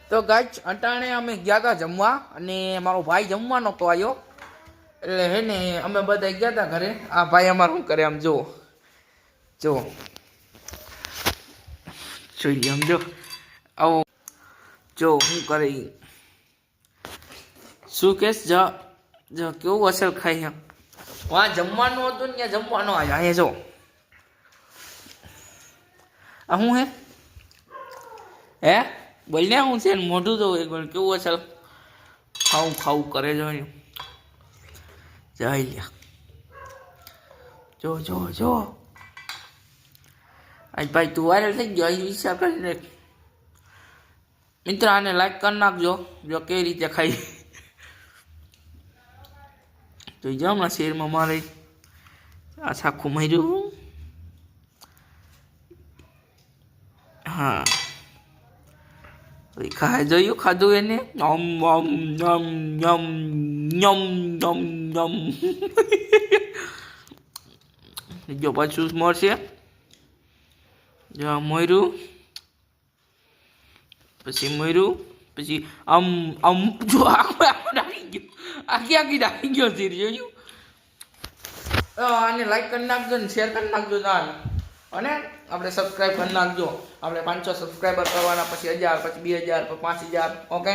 તો ગાઈસ અટાણે અમે ગયા હતા જમવા અને મારો ભાઈ જમવા નતો આવ્યો એટલે હે ને અમે બધા ગયા હતા ઘરે. આ ભાઈ અમાર શું કરે આમ જો જોઈએ આમ જો આવો જો શું કરે શું કેસ જો કેવું અસર ખાઈ એમ વાં જમવાનું હતું ને ત્યાં જમવાનો આવ્યા અહીંયા જો આ શું હે બોલને હું છે મોઢું તો એક વાર કેવું અસર ખાવું કરે જો જઈ લ્યા જો આજ ભાઈ તું વાયરલ થઈ ગયો અહીં વિચાર કરીને મિત્ર આને લાઈક કરી નાખજો જો કઈ રીતે ખાઈ તો જાઓ હમણાં શેરમાં મારે આ સાખું માર્યું હા ખાય જોયું ખાધું એને ઓમ ઓમ નમ નમ નમ નમ નમ જો પાછું મળશે જો મોર્યું પછી આમ જો આખું ડાળી ગયો આખી ડાળી ગયો છે જોયું. આને લાઈક કરી નાખજો ને શેર કરી નાખજો અને આપણે સબસ્ક્રાઈબ કરી નાખજો. આપણે 500 સબસ્ક્રાઈબર કરવાના, પછી 1000, પછી 2000, પછી 5000. ઓકે.